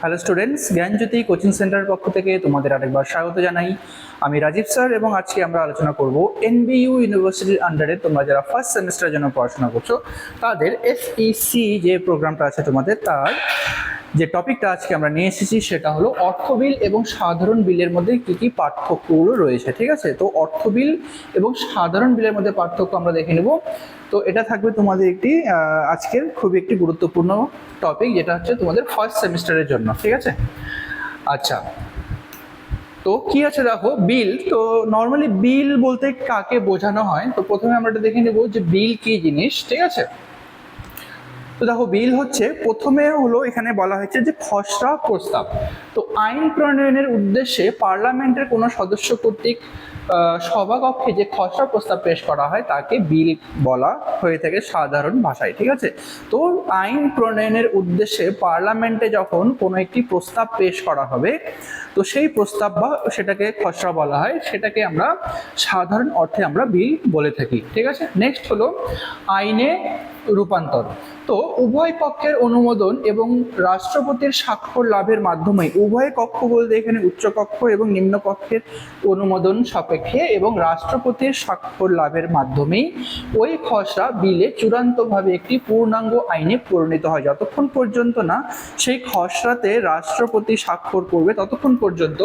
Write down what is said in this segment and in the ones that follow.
Hello students, জ্ঞানজ্যোতি coaching সেন্টারের পক্ষ থেকে তোমাদের আরেকবার স্বাগত জানাই। আমি রাজীব স্যার এবং আজকে আমরা আলোচনা করব এনবিইউ ইউনিভার্সিটির আন্ডারে তোমরা যারা ফার্স্ট সেমিস্টারের জন্য পড়াশোনা করছো তাদের এফইসি যে প্রোগ্রামটা আছে তোমাদের, তার যে টপিকটা আজকে আমরা নিয়ে এসেছি সেটা হলো অর্থ বিল এবং সাধারণ বিলের মধ্যে কি কি পার্থক্যগুলো রয়েছে। ঠিক আছে, তো অর্থ বিল এবং সাধারণ বিলের মধ্যে পার্থক্য আমরা দেখে নেব। তো এটা থাকবে তোমাদের একটি আজকের খুবই একটি গুরুত্বপূর্ণ টপিক, যেটা হচ্ছে তোমাদের ফার্স্ট সেমিস্টারের জন্য। ঠিক আছে, আচ্ছা তো কি আছে দেখো, বিল। তো নর্মালি বিল বলতে কাকে বোঝানো হয়, তো প্রথমে আমরা এটা দেখে নেব যে বিল কি জিনিস। ঠিক আছে, তো দেখো বিল হচ্ছে, প্রথমে হলো এখানে বলা হয়েছে যে খসড়া প্রস্তাব। তো আইন প্রণয়নের উদ্দেশ্যে পার্লামেন্টের কোনো সদস্য কর্তৃক সভাকক্ষে যে খসড়া প্রস্তাব পেশ করা হয় তাকে বিল বলা হয়ে থাকে সাধারণ ভাষায়। ঠিক আছে, তো আইন প্রণয়নের উদ্দেশ্যে পার্লামেন্টে যখন কোনো একটি প্রস্তাব পেশ করা হবে, তো সেই প্রস্তাব বা সেটাকে খসড়া বলা হয়, সেটাকে আমরা সাধারণ অর্থে আমরা বিল বলে থাকি। ঠিক আছে, নেক্সট হলো আইনে রূপান্তর। তো উভয় পক্ষের অনুমোদন এবং রাষ্ট্রপতির স্বাক্ষর লাভের মাধ্যমে, উভয় কক্ষ বলতে এখানে উচ্চ কক্ষ এবং নিম্ন কক্ষের অনুমোদন সাপেক্ষে এবং রাষ্ট্রপতির স্বাক্ষর লাভের মাধ্যমেই ওই খসড়া বিলে চূড়ান্তভাবে একটি পূর্ণাঙ্গ আইনে পরিণত হয়। যতক্ষণ পর্যন্ত না সেই খসড়াতে রাষ্ট্রপতি স্বাক্ষর করবে ততক্ষণ পর্যন্ত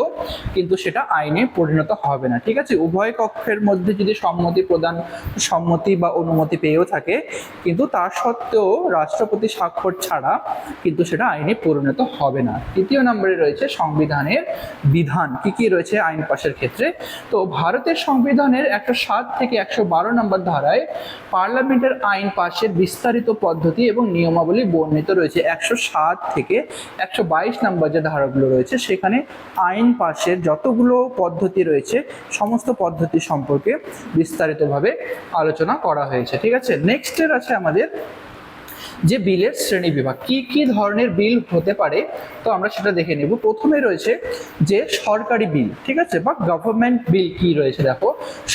কিন্তু সেটা আইনে পরিণত হবে না। ঠিক আছে, উভয় কক্ষের মধ্যে যদি সম্মতি বা অনুমতি পেয়েও থাকে, কিন্তু তা সত্ত্বেও রাষ্ট্রপতি স্বাক্ষর ছাড়া কিন্তু সেটা আইনে পরিণত হবে না। তৃতীয় নম্বরে রয়েছে সংবিধানের বিধান। কি কি রয়েছে আইন পাশের ক্ষেত্রে? তো ভারতের সংবিধানের 107 থেকে 112 নম্বর ধারায় পার্লামেন্টের আইন পাশের বিস্তারিত পদ্ধতি এবং নিয়মাবলী বর্ণিত রয়েছে। 107 থেকে 122 নম্বর যে ধারাগুলো রয়েছে সেখানে আইন পাশের যতগুলো পদ্ধতি রয়েছে সমস্ত পদ্ধতি সম্পর্কে বিস্তারিতভাবে আলোচনা করা হয়েছে। ঠিক আছে, নেক্সটের আছে আমাদের যে বিলের শ্রেণী বিভাগ, কি কি ধরনের বিল হতে পারে, তো আমরা সেটা দেখে নেব। প্রথমে রয়েছে যে সরকারি বিল। ঠিক আছে, বা গভর্নমেন্ট বিল কি রয়েছে দেখো,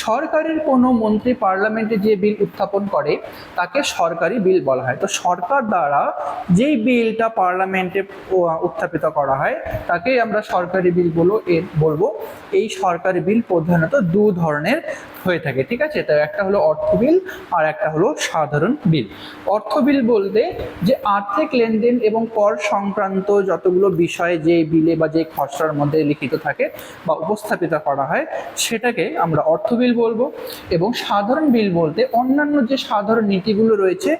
সরকারের কোনো মন্ত্রী পার্লামেন্টে যে বিল উত্থাপন করে তাকে সরকারি বিল বলা হয়। তো সরকার দ্বারা যেই বিলটা পার্লামেন্টে উত্থাপিত করা হয় তাকেই আমরা সরকারি বিল বলবো। এই সরকারি বিল প্রধানত দু ধরনের হয়ে থাকে। ঠিক আছে, তো একটা হলো অর্থ বিল আর একটা হলো সাধারণ বিল। অর্থ বিল বলতে যে আর্থিক লেনদেন এবং কর সংক্রান্ত যতগুলো বিষয় যে বিলে বা যে খসড়ার মধ্যে লিখিত থাকে বা উপস্থাপিত করা হয় সেটাকে আমরা অর্থ বিল বলবো। এবং সাধারণ বিল বলতে অন্যান্য যে সাধারণ নীতিগুলো রয়েছে,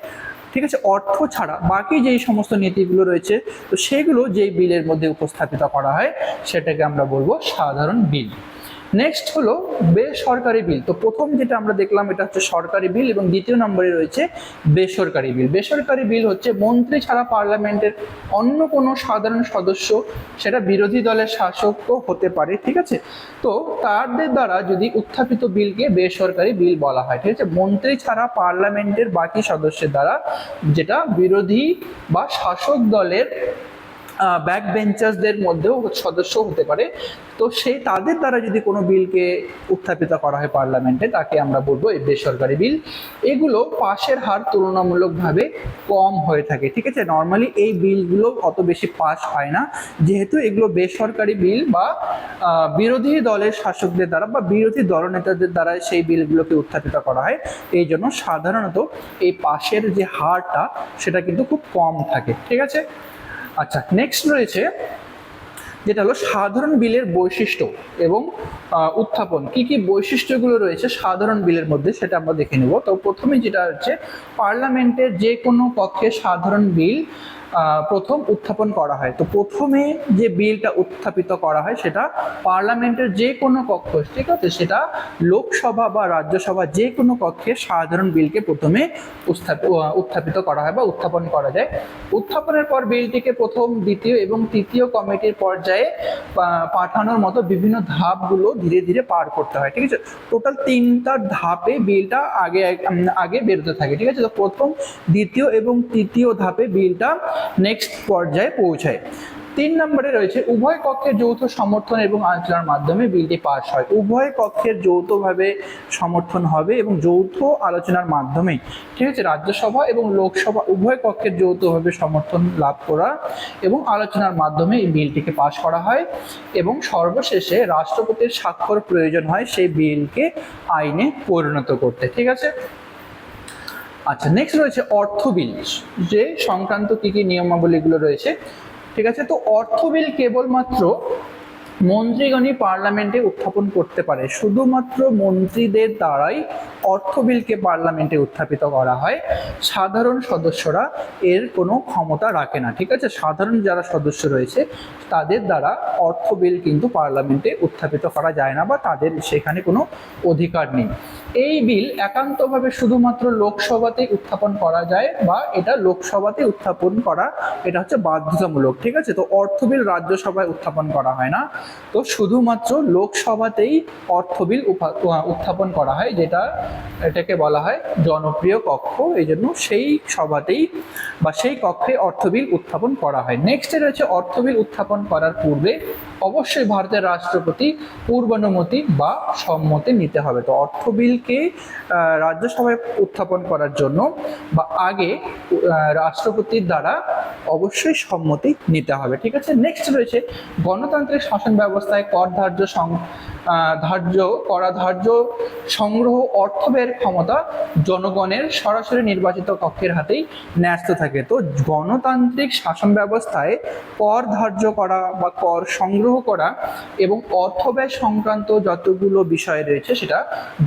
ঠিক আছে, অর্থ ছাড়া বাকি যেই সমস্ত নীতিগুলো রয়েছে, তো সেগুলো যেই বিলের মধ্যে উপস্থাপিত করা হয় সেটাকে আমরা বলবো সাধারণ বিল। নেক্সট হলো বেসরকারি বিল। তো প্রথম যেটা আমরা দেখলাম এটা হচ্ছে সরকারি বিল এবং দ্বিতীয় নম্বরে রয়েছে বেসরকারি বিল। বেসরকারি বিল হচ্ছে মন্ত্রী ছাড়া পার্লামেন্টের অন্য কোনো সাধারণ সদস্য, সেটা বিরোধী দলের শাসকও হতে পারে। ঠিক আছে, তো তাদের দ্বারা যদি উত্থাপিত বিলকে বেসরকারি বিল বলা হয়। ঠিক আছে, মন্ত্রী ছাড়া পার্লামেন্টের বাকি সদস্যের দ্বারা, যেটা বিরোধী বা শাসক দলের ব্যাক বেঞ্চার্সদের মধ্যেও সদস্য হতে পারে, তো সেই তাদের দ্বারা যদি কোনো বিলকে উত্থাপিত করা হয় পার্লামেন্টে তাকে আমরা বলবো এই বেসরকারি বিল। এগুলো পাশের হার তুলনামূলকভাবে কম হয়ে থাকে। ঠিক আছে, নর্মালি এই বিলগুলো অত বেশি পাস হয় না, যেহেতু এগুলো বেসরকারি বিল বা বিরোধী দলের শাসকদের দ্বারা বা বিরোধী দলনেতাদের দ্বারা সেই বিলগুলোকে উত্থাপিত করা হয়। এই জন্য সাধারণত এই পাশের যে হারটা সেটা কিন্তু খুব কম থাকে। ঠিক আছে, আচ্ছা নেক্সট রয়েছে যেটা হলো সাধারণ বিলের বৈশিষ্ট্য এবং উত্থাপন। কি কি বৈশিষ্ট্যগুলো রয়েছে সাধারণ বিলের মধ্যে সেটা আমরা দেখে নেব। তো প্রথমে যেটা হচ্ছে পার্লামেন্টের যে কোনো কক্ষে সাধারণ বিল প্রথম উত্থাপন করা হয়। তো প্রথমে যে বিলটা উত্থাপিত করা হয় সেটা পার্লামেন্টের যে কোনো কক্ষ, ঠিক আছে, সেটা লোকসভা বা রাজ্যসভা যে কোনো কক্ষে সাধারণ বিলকে প্রথমে উত্থাপিত করা হয় বা উত্থাপন করা যায়। উত্থাপনের পর বিলটিকে প্রথম, দ্বিতীয় এবং তৃতীয় কমিটির পর্যায়ে পাঠানোর মতো বিভিন্ন ধাপগুলো ধীরে ধীরে পার করতে হয়। ঠিক আছে, টোটাল 3টা ধাপে বিলটা আগে বেরোতে থাকে। ঠিক আছে, তো প্রথম, দ্বিতীয় এবং তৃতীয় ধাপে বিলটা নেক্সট পর্যায়ে পৌঁছায়। 3 নম্বরে রয়েছে উভয় পক্ষের যৌথ সমর্থন এবং আলোচনার মাধ্যমে বিলটি পাস হয়। উভয় পক্ষের যৌথভাবে সমর্থন হবে এবং যৌথ আলোচনার মাধ্যমে, ঠিক আছে, রাজ্যসভা এবং লোকসভা উভয় পক্ষের যৌথভাবে সমর্থন লাভ করা এবং আলোচনার মাধ্যমে এই বিলটিকে পাস করা হয় এবং সর্বশেষে রাষ্ট্রপতির স্বাক্ষর প্রয়োজন হয় সেই বিলকে আইনে পরিণত করতে। ঠিক আছে। আচ্ছা, নেক্সট রয়েছে অর্থ বিল, যে সংক্রান্ত কি কি নিয়মাবলীগুলো রয়েছে। ঠিক আছে, তো অর্থ বিল কেবলমাত্র মন্ত্রীগণই পার্লামেন্টে উত্থাপন করতে পারে। শুধুমাত্র মন্ত্রীদের দ্বারাই অর্থ বিলকে পার্লামেন্টে উত্থাপিত করা হয়। সাধারণ সদস্যরা এর কোনো ক্ষমতা রাখে না। ঠিক আছে, সাধারণ যারা সদস্য রয়েছে তাদের দ্বারা অর্থ বিল কিন্তু পার্লামেন্টে উত্থাপিত করা যায় না বা তাদের সেখানে কোনো অধিকার নেই। এই বিল একান্তভাবে শুধুমাত্র লোকসভাতে উত্থাপন করা যায় বা এটা লোকসভাতে উত্থাপন করা এটা হচ্ছে বাধ্যতামূলক। ঠিক আছে, তো অর্থ বিল রাজ্যসভায় উত্থাপন করা হয় না, তো শুধুমাত্র লোকসভাতেই অর্থ বিল উত্থাপন করা হয়, যেটা এটাকে বলা হয় জনপ্রিয় কক্ষ। এই জন্য সেই সভাতেই বা সেই কক্ষে অর্থ বিল উত্থাপন করা হয়। নেক্সটে রয়েছে অর্থ বিল উত্থাপন করার পূর্বে অবশ্যই ভারতের রাষ্ট্রপতি পূর্বানুমতি বা সম্মতি নিতে হবে। তো অর্থ বিলকে রাজ্যসভায় উত্থাপন করার জন্য বা আগে রাষ্ট্রপতির দ্বারা অবশ্যই সম্মতি নিতে হবে। ঠিক আছে। নেক্সট রয়েছে গণতান্ত্রিক শাসন ব্যবস্থায় কর ধার্য সংগ্রহ অর্থ ব্যয়ের ক্ষমতা জনগণের সরাসরি নির্বাচিত কক্ষের হাতেই ন্যস্ত থাকে। তো গণতান্ত্রিক শাসন ব্যবস্থায় কর ধার্য করা বা কর সংগ্রহ করা এবং অর্থ ব্যয় সংক্রান্ত যতগুলো বিষয় রয়েছে সেটা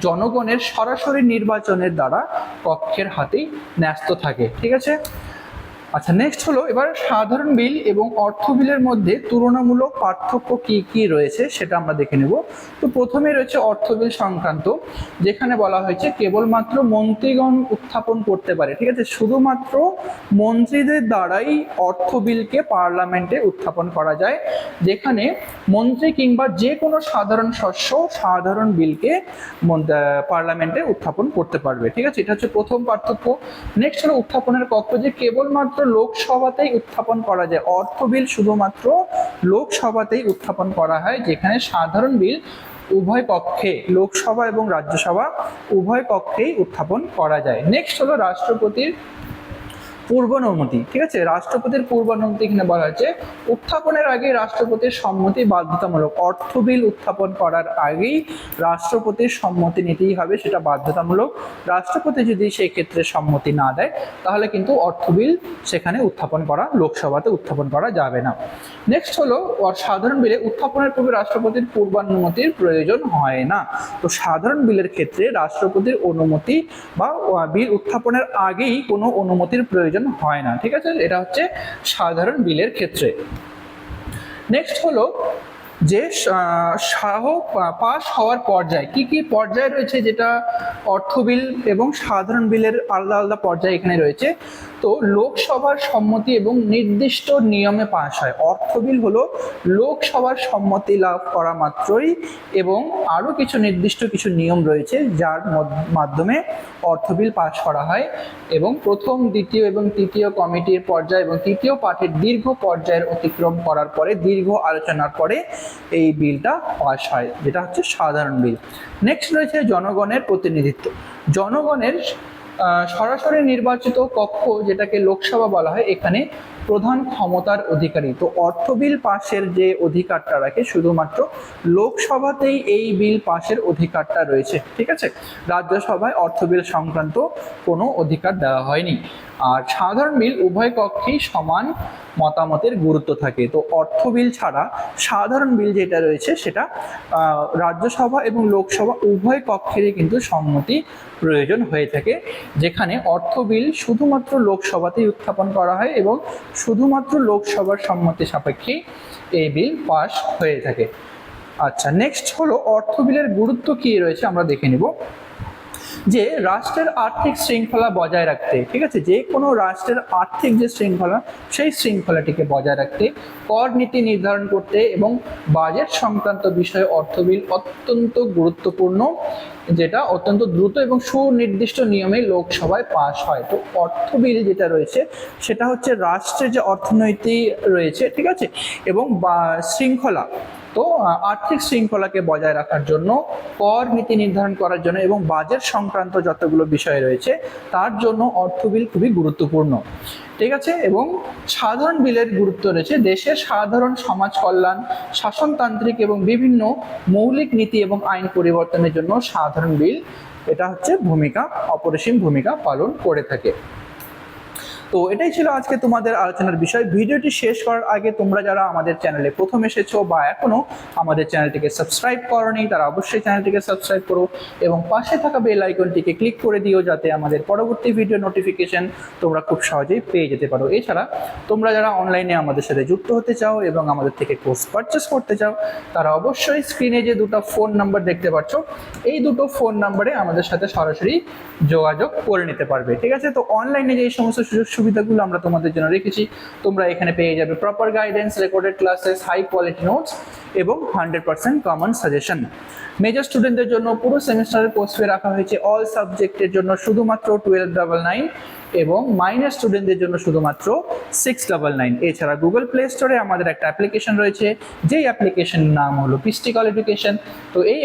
জনগণের সরাসরি নির্বাচনের দ্বারা কক্ষের হাতেই ন্যস্ত থাকে। ঠিক আছে। আচ্ছা, নেক্সট হলো এবার সাধারণ বিল এবং অর্থ বিলের মধ্যে তুলনামূলক পার্থক্য কি কি রয়েছে সেটা আমরা দেখে নেব। তো প্রথমে রয়েছে অর্থ বিল সংক্রান্ত, যেখানে বলা হয়েছে কেবলমাত্র মন্ত্রীগণ উত্থাপন করতে পারে। ঠিক আছে, শুধুমাত্র মন্ত্রীদের দ্বারাই অর্থ বিলকে পার্লামেন্টে উত্থাপন করা যায়, যেখানে মন্ত্রী কিংবা যে কোনো সাধারণ সদস্য সাধারণ বিলকে পার্লামেন্টে উত্থাপন করতে পারবে। ঠিক আছে, এটা হচ্ছে প্রথম পার্থক্য। নেক্সট হলো উত্থাপনের কক্ষ, যে কেবলমাত্র লোকসভাতেই উত্থাপন করা যায়। অর্থ বিল শুধুমাত্র লোকসভাতেই উত্থাপন করা হয়, যেখানে সাধারণ বিল উভয় কক্ষে, লোকসভা এবং রাজ্যসভা উভয় কক্ষেই উত্থাপন করা যায়। নেক্সট হলো রাষ্ট্রপতির পূর্বানুমতি। ঠিক আছে, রাষ্ট্রপতির পূর্বানুমতি এখানে বলা হয়েছে উত্থাপনের আগে রাষ্ট্রপতির সম্মতি বাধ্যতামূলক। অর্থ বিল উত্থাপন করার আগেই রাষ্ট্রপতির সম্মতি নিতেই হবে, সেটা বাধ্যতামূলক। রাষ্ট্রপতি যদি সেই ক্ষেত্রে সম্মতি না দেয় তাহলে কিন্তু অর্থ বিল সেখানে উত্থাপন করা, লোকসভাতে উত্থাপন করা যাবে না। নেক্সট হলো সাধারণ বিলে উত্থাপনের পূর্বে রাষ্ট্রপতির পূর্বানুমতির প্রয়োজন হয় না। তো সাধারণ বিলের ক্ষেত্রে রাষ্ট্রপতির অনুমতি বা বিল উত্থাপনের আগেই কোনো অনুমতির প্রয়োজন হয় না। ঠিক আছে, এটা হচ্ছে সাধারণ বিলের ক্ষেত্রে। নেক্সট হলো যে পাস হওয়ার পর্যায়, কি কি পর্যায় রয়েছে, যেটা অর্থ বিল এবং সাধারণ বিলের আলাদা আলাদা পর্যায় এখানে রয়েছে। তো লোকসভার সম্মতি এবং নির্দিষ্ট নিয়মে পাস হয়। অর্থ বিল হলো লোকসভার সম্মতি লাভ করা মাত্রই এবং আরও কিছু নির্দিষ্ট কিছু নিয়ম রয়েছে যার মাধ্যমে অর্থ বিল পাস করা হয় এবং প্রথম, দ্বিতীয় এবং তৃতীয় কমিটির পর্যায় এবং তৃতীয় পাঠের দীর্ঘ পর্যায়ের অতিক্রম করার পরে, দীর্ঘ আলোচনার পরে এই বিলটা পাস হয়, যেটা হচ্ছে সাধারণ বিল। নেক্সট রয়েছে জনগণের প্রতিনিধিত্ব। জনগণের সরাসরি নির্বাচিত কক্ষ, যেটাকে লোকসভা বলা হয়, এখানে প্রধান ক্ষমতার অধিকারী। তো অর্থ বিল পাশের যে অধিকারটা রাখে শুধুমাত্র লোকসভাতেই এই বিল পাশের অধিকারটা রয়েছে। ঠিক আছে, রাজ্যসভায় অর্থ বিল সংক্রান্ত কোনো অধিকার দেওয়া হয়নি। আর সাধারণ বিল উভয় কক্ষেই সমান মতামতের গুরুত্ব থাকে। তো অর্থ বিল ছাড়া সাধারণ বিল যেটা রয়েছে সেটা রাজ্যসভা এবং লোকসভা উভয় কক্ষেরই কিন্তু সম্মতি প্রয়োজন হয়ে থাকে, যেখানে অর্থ বিল শুধুমাত্র লোকসভাতেই উত্থাপন করা হয় এবং শুধুমাত্র লোকসভার সম্মতি সাপেক্ষেই এই বিল পাস হয়ে থাকে। আচ্ছা, নেক্সট হলো অর্থ বিলের গুরুত্ব কি রয়েছে আমরা দেখে নিব। যে রাষ্ট্রের আর্থিক শৃঙ্খলা বজায় রাখতে, ঠিক আছে, যে কোনো রাষ্ট্রের আর্থিক যে শৃঙ্খলা সেই শৃঙ্খলাটিকে বজায় রাখতে, কর নীতি নির্ধারণ করতে এবং বাজেট সংক্রান্ত বিষয়ে অর্থ বিল অত্যন্ত গুরুত্বপূর্ণ যেটা অত্যন্ত দ্রুত এবং সুনির্দিষ্ট নিয়মে লোকসভায় পাস হয়। তো অর্থ বিল যেটা রয়েছে সেটা হচ্ছে রাষ্ট্রের যে অর্থনৈতিক রয়েছে, ঠিক আছে, এবং শৃঙ্খলা, তো আর্থিক শৃঙ্খলাকে বজায় রাখার জন্য, কর নীতি নির্ধারণ করার জন্য এবং বাজেট সংক্রান্ত যতগুলো বিষয় রয়েছে তার জন্য অর্থ বিল খুবই গুরুত্বপূর্ণ, ঠিক আছে। এবং সাধারণ বিলের গুরুত্ব রয়েছে দেশের সাধারণ সমাজ কল্যাণ, শাসনতান্ত্রিক এবং বিভিন্ন মৌলিক নীতি এবং আইন পরিবর্তনের জন্য সাধারণ বিল এটা হচ্ছে অপরিসীম ভূমিকা পালন করে থাকে। তো এটাই ছিল আজকে তোমাদের আলোচনার বিষয়। ভিডিওটি শেষ করার আগে তোমরা যারা আমাদের চ্যানেলে প্রথম এসেছো বা এখনো আমাদের চ্যানেলটিকে সাবস্ক্রাইব করোনি তারা অবশ্যই চ্যানেলটিকে সাবস্ক্রাইব করো এবং পাশে থাকা বেল আইকনটিকে ক্লিক করে দিও, যাতে আমাদের পরবর্তী ভিডিও নোটিফিকেশন তোমরা খুব সহজেই পেয়ে যেতে পারো। এছাড়া তোমরা যারা অনলাইনে আমাদের সাথে যুক্ত হতে চাও এবং আমাদের থেকে কোর্স পারচেস করতে চাও তারা অবশ্যই স্ক্রিনে যে দুটো ফোন নাম্বার দেখতে পাচ্ছ এই দুটো ফোন নাম্বারে আমাদের সাথে সরাসরি যোগাযোগ করে নিতে পারবে, ঠিক আছে। তো অনলাইনে যে সমস্ত সুযোগ সুবিধাগুলো আমরা তোমাদের জন্য রেখেছি তোমরা এখানে পেয়ে যাবে proper guidance, recorded classes, high quality notes এবং 100% কমন সাজেশন। মেজর স্টুডেন্টদের জন্য পুরো সেমিস্টারের কোর্স ফি রাখা হয়েছে অল সাবজেক্টের জন্য শুধুমাত্র 1299 এবং মাইনর স্টুডেন্টদের জন্য শুধুমাত্র 699। এছাড়া গুগল প্লে স্টোরে আমাদের একটা অ্যাপ্লিকেশন রয়েছে যেই অ্যাপ্লিকেশনের নাম হলো পিস্টিকল এডুকেশন। তো এই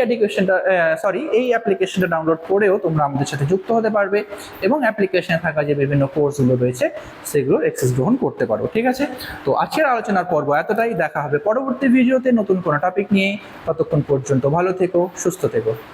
অ্যাপ্লিকেশনটা ডাউনলোড করেও তোমরা আমাদের সাথে যুক্ত হতে পারবে এবং অ্যাপ্লিকেশনে থাকা যে বিভিন্ন কোর্সগুলো রয়েছে সেগুলোর অ্যাক্সেস গ্রহণ করতে পারো, ঠিক আছে। তো আজকের আলোচনার পর্ব এতটাই, দেখা হবে পরবর্তী ভিডিওতে নতুন কোনো টপিক নিয়ে। ততক্ষণ পর্যন্ত ভালো থেকো, সুস্থ থেকো।